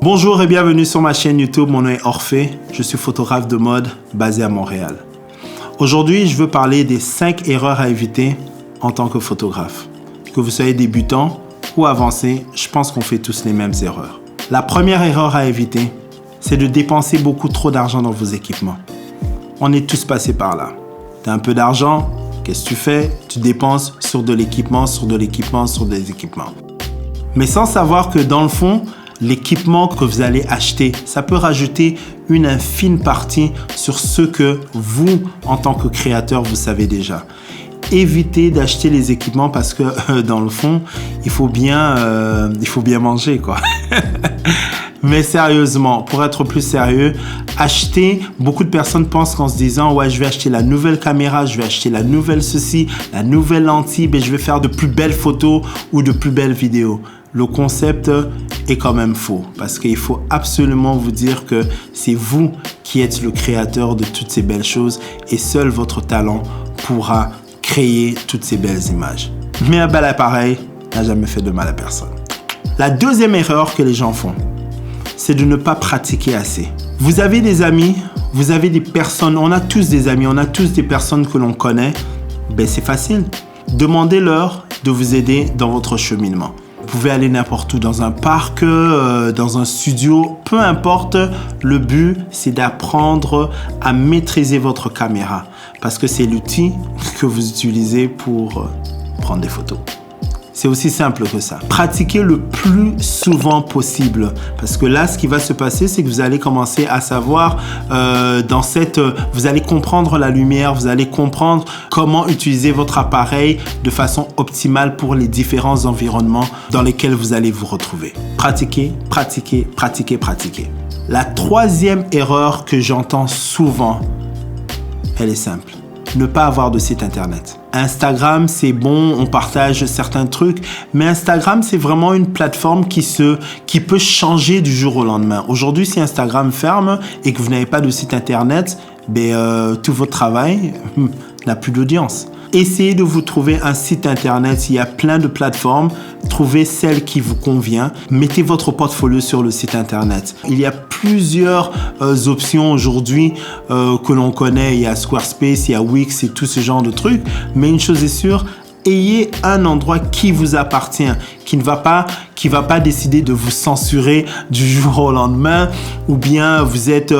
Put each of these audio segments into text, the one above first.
Bonjour et bienvenue sur ma chaîne YouTube, mon nom est Orphée, je suis photographe de mode basé à Montréal. Aujourd'hui, je veux parler des 5 erreurs à éviter en tant que photographe. Que vous soyez débutant ou avancé, je pense qu'on fait tous les mêmes erreurs. La première erreur à éviter, c'est de dépenser beaucoup trop d'argent dans vos équipements. On est tous passés par là. Tu as un peu d'argent, qu'est-ce que tu fais? Tu dépenses sur de l'équipement, sur des équipements. Mais sans savoir que dans le fond, l'équipement que vous allez acheter, ça peut rajouter une infime partie sur ce que vous, en tant que créateur, vous savez déjà. Évitez d'acheter les équipements parce que dans le fond, il faut bien manger, quoi. Mais sérieusement, pour être plus sérieux, beaucoup de personnes pensent qu'en se disant « Ouais, je vais acheter la nouvelle caméra, je vais acheter la nouvelle ceci, la nouvelle lentille, je vais faire de plus belles photos ou de plus belles vidéos. » Le concept est quand même faux parce qu'il faut absolument vous dire que c'est vous qui êtes le créateur de toutes ces belles choses et seul votre talent pourra créer toutes ces belles images. Mais un bel appareil n'a jamais fait de mal à personne. La deuxième erreur que les gens font, c'est de ne pas pratiquer assez. Vous avez des amis, vous avez des personnes, on a tous des amis, on a tous des personnes que l'on connaît. C'est facile. Demandez-leur de vous aider dans votre cheminement. Vous pouvez aller n'importe où, dans un parc, dans un studio, peu importe. Le but, c'est d'apprendre à maîtriser votre caméra parce que c'est l'outil que vous utilisez pour prendre des photos. C'est aussi simple que ça. Pratiquez le plus souvent possible parce que là, ce qui va se passer, c'est que vous allez commencer à savoir vous allez comprendre la lumière, vous allez comprendre comment utiliser votre appareil de façon optimale pour les différents environnements dans lesquels vous allez vous retrouver. Pratiquez, pratiquez, pratiquez, pratiquez. La troisième erreur que j'entends souvent, elle est simple. Ne pas avoir de site internet. Instagram, c'est bon, on partage certains trucs, mais Instagram, c'est vraiment une plateforme qui peut changer du jour au lendemain. Aujourd'hui, si Instagram ferme et que vous n'avez pas de site internet, tout votre travail n'a plus d'audience. Essayez de vous trouver un site internet, il y a plein de plateformes, trouvez celle qui vous convient, mettez votre portfolio sur le site internet. Il y a plusieurs options aujourd'hui que l'on connaît, il y a Squarespace, il y a Wix et tout ce genre de trucs, mais une chose est sûre, ayez un endroit qui vous appartient, qui va pas décider de vous censurer du jour au lendemain ou bien vous êtes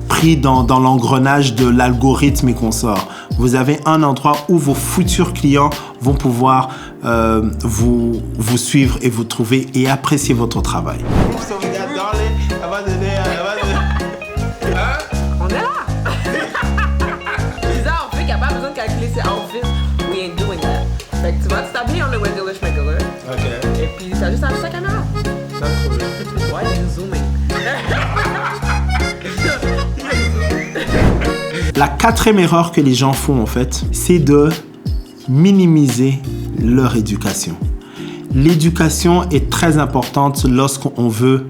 pris dans l'engrenage de l'algorithme et consorts. Vous avez un endroit où vos futurs clients vont pouvoir vous suivre et vous trouver et apprécier votre travail. On est là! Bizarre, on fait qu'il n'y a pas besoin de calculer ses outfits. We ain't doing that. Fait que tu vas t'habiller en le regular schmegular. Ok. Et puis t'as juste à acheter sa caméra. Ça me trouve. Ouais, il est zooming. La quatrième erreur que les gens font en fait, c'est de minimiser leur éducation. L'éducation est très importante lorsqu'on veut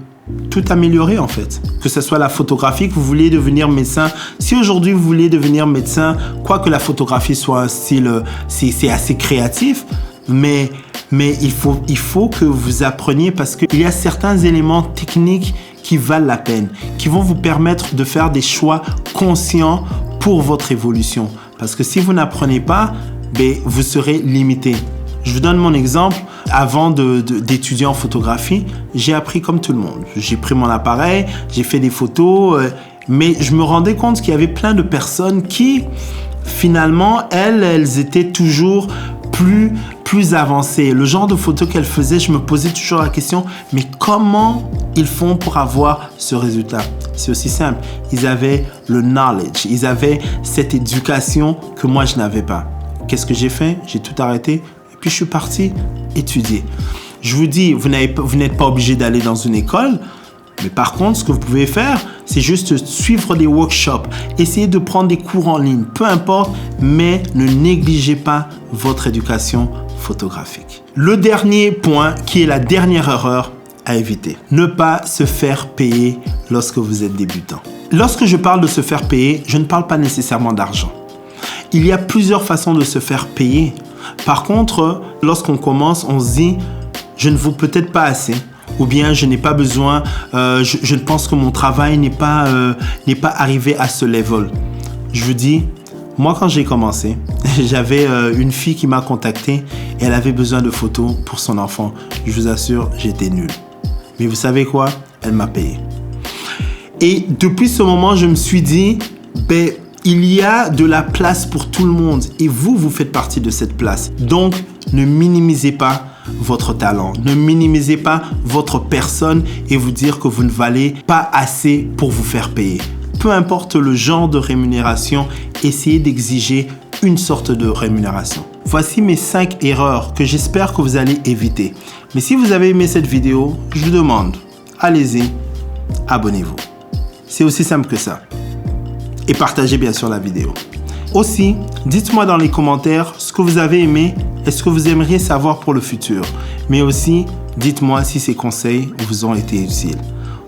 tout améliorer en fait. Que ce soit la photographie, que vous voulez devenir médecin. Si aujourd'hui vous voulez devenir médecin, quoique la photographie soit un style, c'est assez créatif, mais il faut que vous appreniez parce qu'il y a certains éléments techniques qui valent la peine, qui vont vous permettre de faire des choix conscients pour votre évolution. Parce que si vous n'apprenez pas, vous serez limité. Je vous donne mon exemple. Avant d'étudier en photographie, j'ai appris comme tout le monde. J'ai pris mon appareil, j'ai fait des photos, mais je me rendais compte qu'il y avait plein de personnes qui, finalement, elles étaient toujours plus avancées. Le genre de photos qu'elles faisaient, je me posais toujours la question, mais comment ils font pour avoir ce résultat? C'est aussi simple. Ils avaient le knowledge, ils avaient cette éducation que moi, je n'avais pas. Qu'est-ce que j'ai fait? J'ai tout arrêté. Puis je suis parti étudier. Je vous dis, vous n'êtes pas obligé d'aller dans une école, mais par contre, ce que vous pouvez faire, c'est juste suivre des workshops, essayer de prendre des cours en ligne, peu importe, mais ne négligez pas votre éducation photographique. Le dernier point, qui est la dernière erreur à éviter, ne pas se faire payer lorsque vous êtes débutant. Lorsque je parle de se faire payer, je ne parle pas nécessairement d'argent. Il y a plusieurs façons de se faire payer. Par contre, lorsqu'on commence, on se dit « je ne vaux peut-être pas assez » ou bien je n'ai pas besoin, je pense que mon travail n'est pas arrivé à ce level. Je vous dis, moi quand j'ai commencé, j'avais une fille qui m'a contacté et elle avait besoin de photos pour son enfant. Je vous assure, j'étais nul. Mais vous savez quoi? Elle m'a payé. Et depuis ce moment, je me suis dit, il y a de la place pour tout le monde et vous faites partie de cette place. Donc, ne minimisez pas votre talent, ne minimisez pas votre personne et vous dire que vous ne valez pas assez pour vous faire payer. Peu importe le genre de rémunération, essayez d'exiger une sorte de rémunération. Voici mes 5 erreurs que j'espère que vous allez éviter. Mais si vous avez aimé cette vidéo, je vous demande, allez-y, abonnez-vous. C'est aussi simple que ça. Et partagez bien sûr la vidéo. Aussi, dites-moi dans les commentaires ce que vous avez aimé et ce que vous aimeriez savoir pour le futur. Mais aussi, dites-moi si ces conseils vous ont été utiles.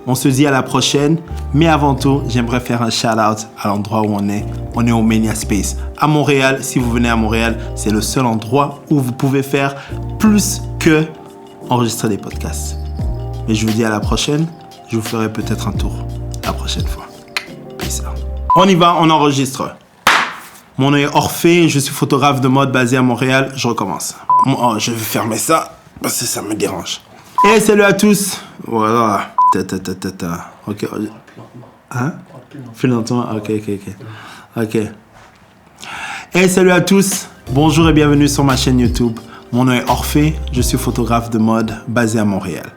On se dit à la prochaine, mais avant tout, j'aimerais faire un shout-out à l'endroit où on est. On est au Mania Space. À Montréal, si vous venez à Montréal, c'est le seul endroit où vous pouvez faire plus que enregistrer des podcasts. Mais je vous dis à la prochaine, je vous ferai peut-être un tour la prochaine fois. Peace out. On y va, on enregistre. Mon nom est Orphée, je suis photographe de mode basé à Montréal. Je recommence. Oh, je vais fermer ça parce que ça me dérange. Et salut à tous. Voilà. Ok. Hein? Plus lentement. Ok. Et salut à tous. Bonjour et bienvenue sur ma chaîne YouTube. Mon nom est Orphée, je suis photographe de mode basé à Montréal.